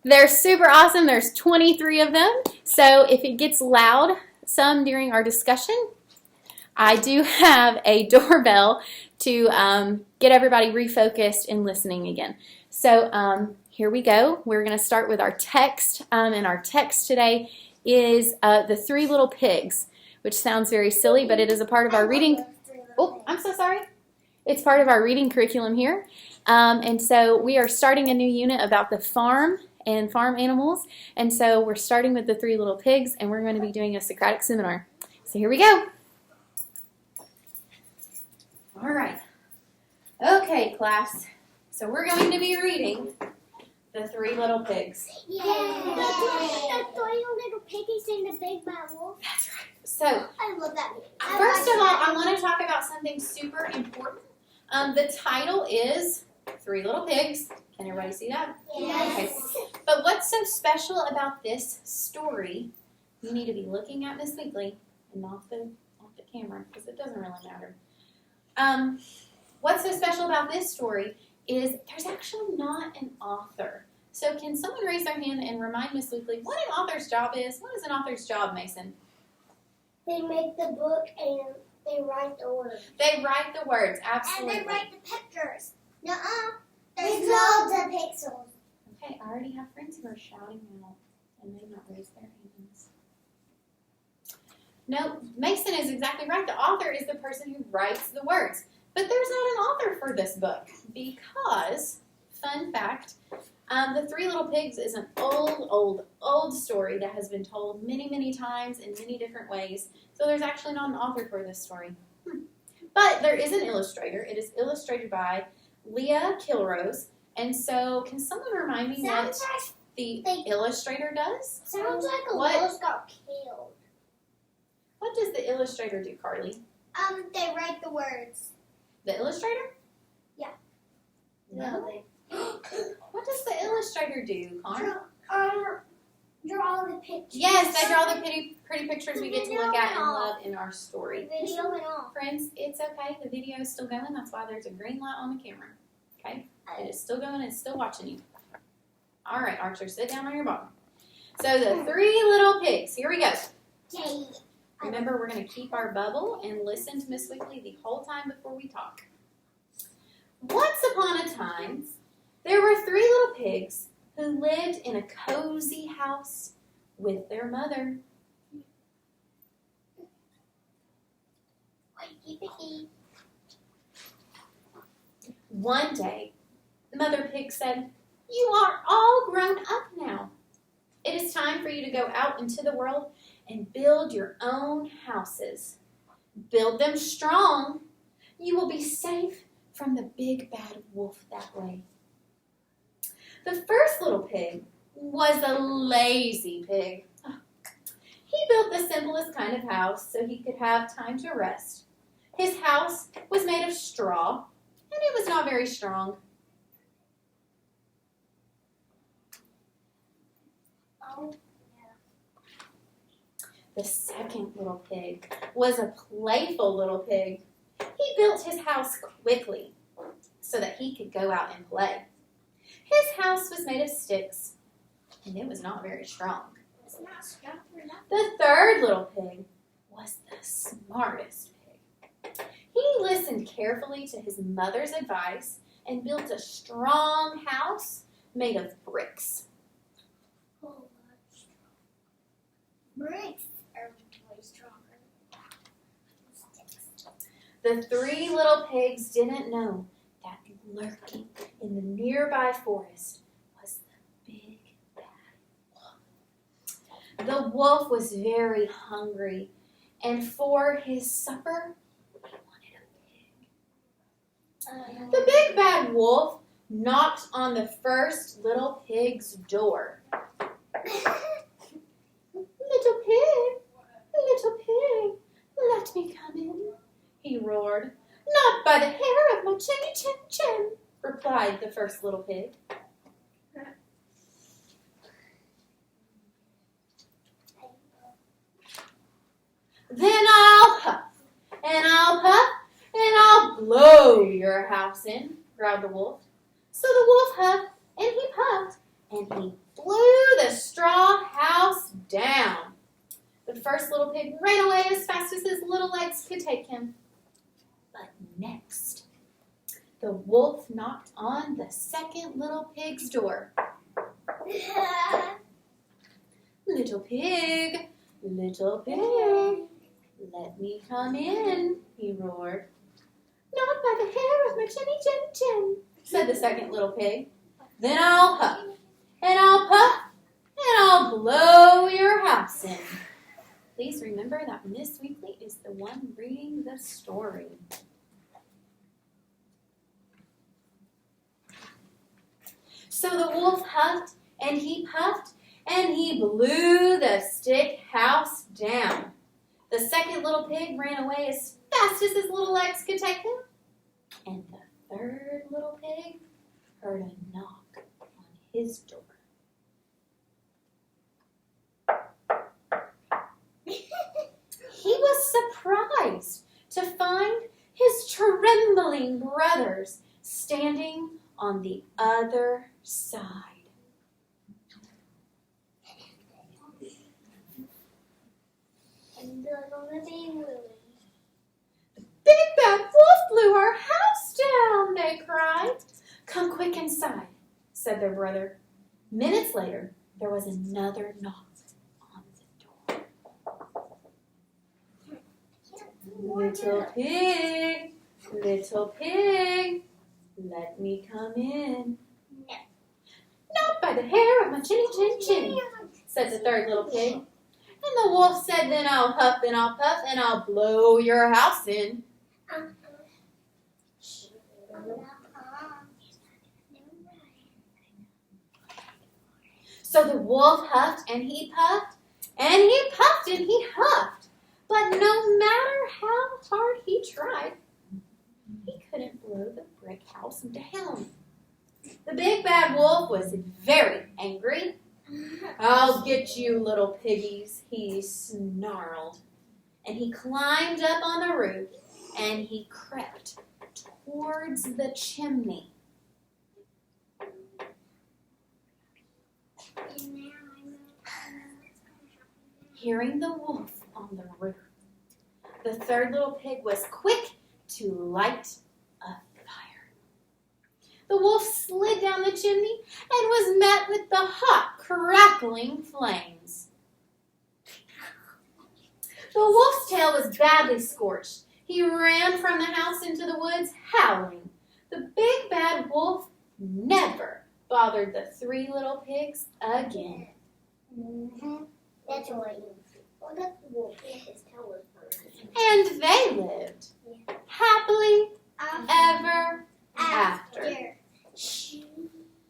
They're super awesome. There's 23 of them. So if it gets loud some during our discussion, I do have a doorbell to get everybody refocused and listening again. So here we go. We're going to start with our text, and our text today is the Three Little Pigs, which sounds very silly, but it is a part of our reading. Oh, I'm so sorry. It's part of our reading curriculum here. And so we are starting a new unit about the farm and farm animals. And so we're starting with the Three Little Pigs, and we're going to be doing a Socratic Seminar. So here we go. All right. Okay, class. So we're going to be reading the Three Little Pigs. Yay! The three little piggies and the big bad wolf. That's right. So, I love that movie. First of all, I want to talk about something super important. The title is Three Little Pigs. Can everybody see that? Yes. Okay. But what's so special about this story? You need to be looking at Miss Weekly and not the camera, because it doesn't really matter. What's so special about this story is there's actually not an author. So can someone raise their hand and remind Miss Weekly what an author's job is? What is an author's job, Mason? They make the book and they write the words. They write the words, absolutely. And they write the pictures. Nuh-uh. There's loads of pixels. Okay, I already have friends who are shouting out and they've not raised their hands. No, Mason is exactly right. The author is the person who writes the words. But there's not an author for this book because, fun fact, the Three Little Pigs is an old story that has been told many, many times in many different ways. So there's actually not an author for this story. But there is an illustrator. It is illustrated by Leah Kilrose. And so can someone remind me what the illustrator does? Sounds like a wolf got killed. What does the illustrator do, Carly? They write the words. The illustrator? Yeah. No. What does the illustrator do, Connor? Draw all the pictures. Yes, they draw the pretty pictures we get to look at and love in our story. Video and all. Friends, it's okay. The video is still going. That's why there's a green light on the camera. Okay? It is still going. It's still watching you. All right, Archer, sit down on your bottom. So the Three Little Pigs. Here we go. Yay. Remember, we're going to keep our bubble and listen to Miss Weekly the whole time before we talk. Once upon a time, there were three little pigs who lived in a cozy house with their mother. One day, Mother Pig said, "You are all grown up now. It is time for you to go out into the world and build your own houses. Build them strong. You will be safe from the big bad wolf that way." The first little pig was a lazy pig. He built the simplest kind of house so he could have time to rest. His house was made of straw, and it was not very strong. Oh. The second little pig was a playful little pig. He built his house quickly so that he could go out and play. His house was made of sticks, and it was not very strong. It's not strong for nothing. The third little pig was the smartest pig. He listened carefully to his mother's advice and built a strong house made of bricks. Oh, that's strong. Bricks are way stronger. Sticks. The three little pigs didn't know that lurking in the nearby forest was the big bad wolf. The wolf was very hungry, and for his supper, he wanted a pig. The big bad wolf knocked on the first little pig's door. Little pig, let me come in, he roared. Not by the hair of my chinny chin chin, replied the first little pig. Then I'll huff, and I'll puff, and I'll blow your house in, growled the wolf. So the wolf huffed, and he puffed, and he blew the straw house down. The first little pig ran away as fast as his little legs could take him. But next, the wolf knocked on the second little pig's door. Little pig, let me come in, he roared. Not by the hair of my chinny chin chin, said the second little pig. Then I'll huff, and I'll puff, and I'll blow your house in. Please remember that Miss Weekly is the one reading the story. So the wolf huffed, and he puffed, and he blew the stick house down. The second little pig ran away as fast as his little legs could take him. And the third little pig heard a knock on his door. He was surprised to find his trembling brothers standing on the other side. The big bad wolf blew our house down, they cried. Come quick inside, said their brother. Minutes later, there was another knock on the door. Little pig, let me come in. No. Not by the hair of my chinny chin chin, said the third little pig. And the wolf said, then I'll huff and I'll puff and I'll blow your house in. So the wolf huffed and he puffed and he puffed and he huffed. But no matter how hard he tried, he couldn't blow the brick house down. The big bad wolf was very angry. I'll get you, little piggies, he snarled. And he climbed up on the roof and he crept towards the chimney. Hearing the wolf on the roof, the third little pig was quick to light a fire. The wolf slid down the chimney and was met with the hot, crackling flames. The wolf's tail was badly scorched. He ran from the house into the woods, howling. The big bad wolf never bothered the three little pigs again. That's what the wolf his tail was burned. And they lived happily ever after.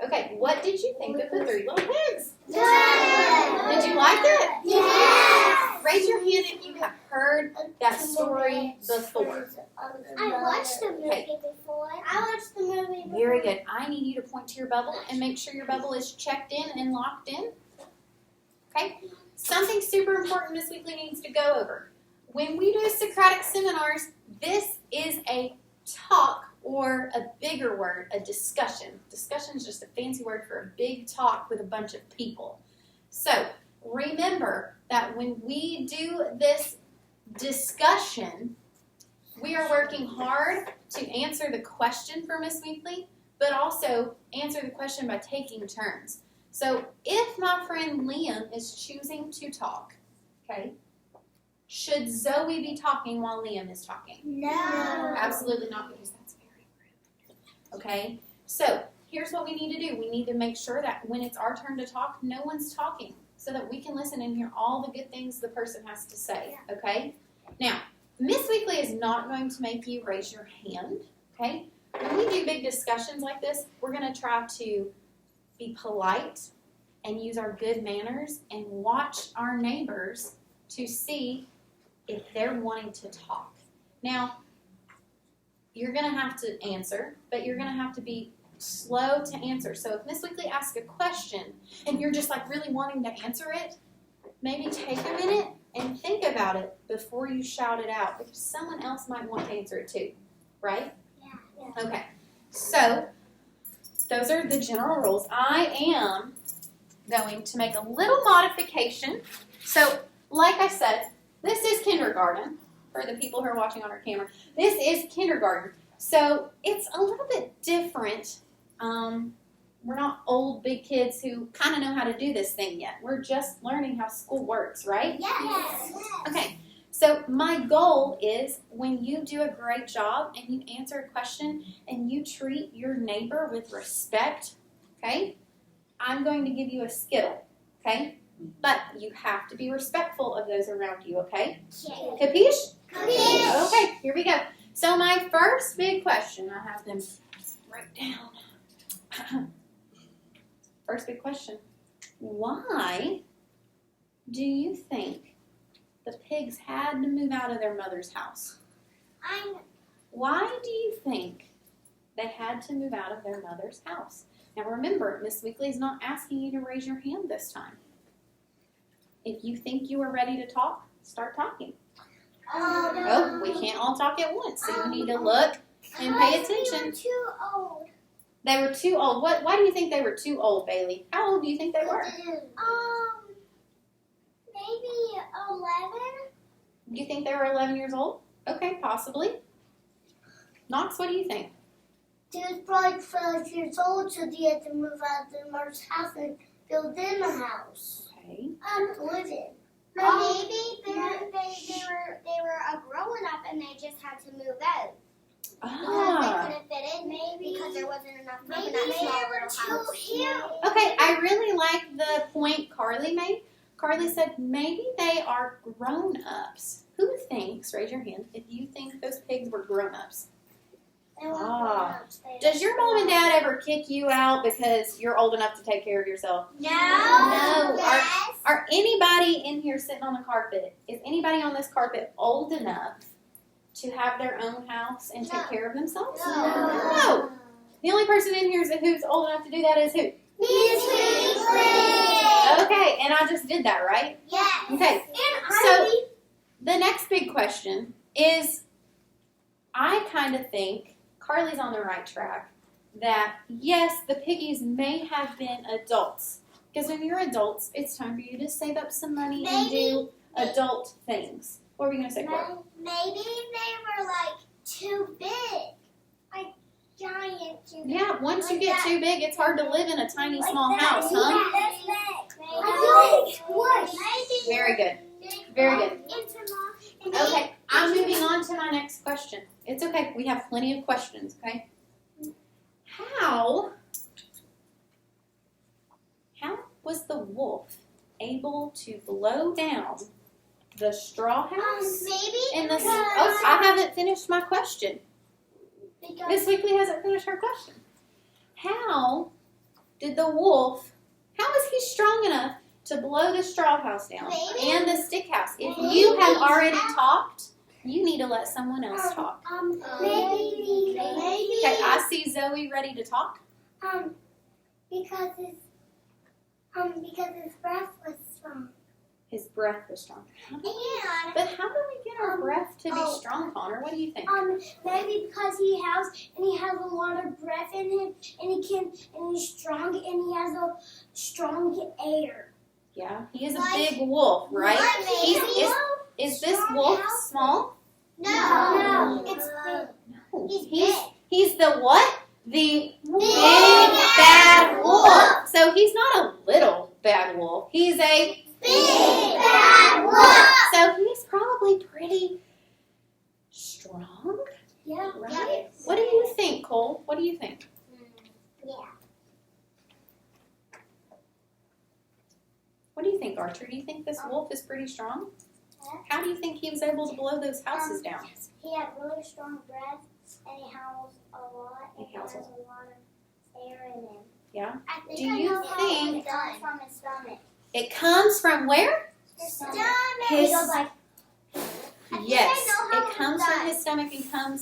Okay, what did you think of the three little pigs? Yes. Did you like it? Yes. Raise your hand if you have heard that story before. I watched the movie before. I watched the movie before. Very good. I need you to point to your bubble and make sure your bubble is checked in and locked in. Okay? Something super important Miss Weekly needs to go over. When we do Socratic seminars, this is a talk, or a bigger word, a discussion. Discussion is just a fancy word for a big talk with a bunch of people. So remember that when we do this discussion, we are working hard to answer the question for Miss Weekly, but also answer the question by taking turns. So if my friend Liam is choosing to talk, okay, should Zoe be talking while Liam is talking? No. Absolutely not, because that's very rude. Okay, so here's what we need to do. We need to make sure that when it's our turn to talk, no one's talking, so that we can listen and hear all the good things the person has to say, okay? Now, Miss Weekly is not going to make you raise your hand, okay? When we do big discussions like this, we're going to try to be polite and use our good manners and watch our neighbors to see if they're wanting to talk. Now, you're going to have to answer, but you're going to have to be slow to answer. So if Miss Weekly asks a question and you're just like really wanting to answer it, maybe take a minute and think about it before you shout it out, because someone else might want to answer it too, right? Yeah. Okay, so those are the general rules. I am going to make a little modification. So, like I said, this is kindergarten for the people who are watching on our camera. This is kindergarten. So, it's a little bit different. We're not old, big kids who kind of know how to do this thing yet. We're just learning how school works, right? Yes. Okay. So my goal is when you do a great job and you answer a question and you treat your neighbor with respect, okay, I'm going to give you a Skittle, okay? But you have to be respectful of those around you, okay? Capiche? Capiche. Okay, here we go. So my first big question, I have them write down. First big question. Why do you think the pigs had to move out of their mother's house? Why do you think they had to move out of their mother's house? Now remember, Miss Weekly is not asking you to raise your hand this time. If you think you are ready to talk, start talking. Oh, we can't all talk at once, so you need to look and pay attention. They were too old. They were too old. Why do you think they were too old, Bailey? How old do you think they were? Maybe 11. You think they were 11 years old? Okay, possibly. Knox, what do you think? They was probably 12 years old, so they had to move out of their mother's house and build them a house. Okay. To live in. Maybe they were a growing up and they just had to move out. Because they couldn't fit in, maybe because there wasn't enough room in that small little house. Okay, I really like the point Carly made. Carly said maybe they are grown-ups. Who thinks, raise your hand, if you think those pigs were grown-ups? They weren't grown-ups. Does your mom and dad ever kick you out because you're old enough to take care of yourself? No. Yes. Are anybody in here sitting on the carpet, is anybody on this carpet old enough to have their own house and take care of themselves? No. The only person in here who's old enough to do that is who? Miss Weekly. Okay, and I just did that, right? Yes. Okay. So the next big question is, I kind of think Carly's on the right track, that yes, the piggies may have been adults. Because when you're adults, it's time for you to save up some money and do adult things. What were you going to say, Cora? Maybe they were like too big. Like giant too big. Yeah, once you get too big, it's hard to live in a tiny small house, huh? Very good. Very good. Okay, I'm moving on to my next question. It's okay. We have plenty of questions, okay? How was the wolf able to blow down the straw house? I haven't finished my question. Miss Weekly hasn't finished her question. How did the wolf, how is he strong enough to blow the straw house down and the stick house? If you have already talked, you need to let someone else talk. Maybe. Okay, I see Zoe ready to talk. Because his breath was strong. His breath was strong. And But how do we get our breath to be strong, Connor? What do you think? maybe because he has a lot of breath in him, and he's strong, and he has a strong air. Yeah, he is a big wolf, right? Is this wolf small? No, it's big. No, he's the what? The big bad wolf. So he's not a little bad wolf. He's a big bad wolf. So he's probably pretty strong. Yeah. Right? What do you think, Cole? What do you think? Yeah. What do you think, Archer? Do you think this wolf is pretty strong? How do you think he was able to blow those houses down? He had really strong breath, and he howls a lot, and he has a lot of air in him. Yeah. Do you think it comes from his stomach? It comes from where? His stomach. His, He goes like, yes, it comes from his stomach and comes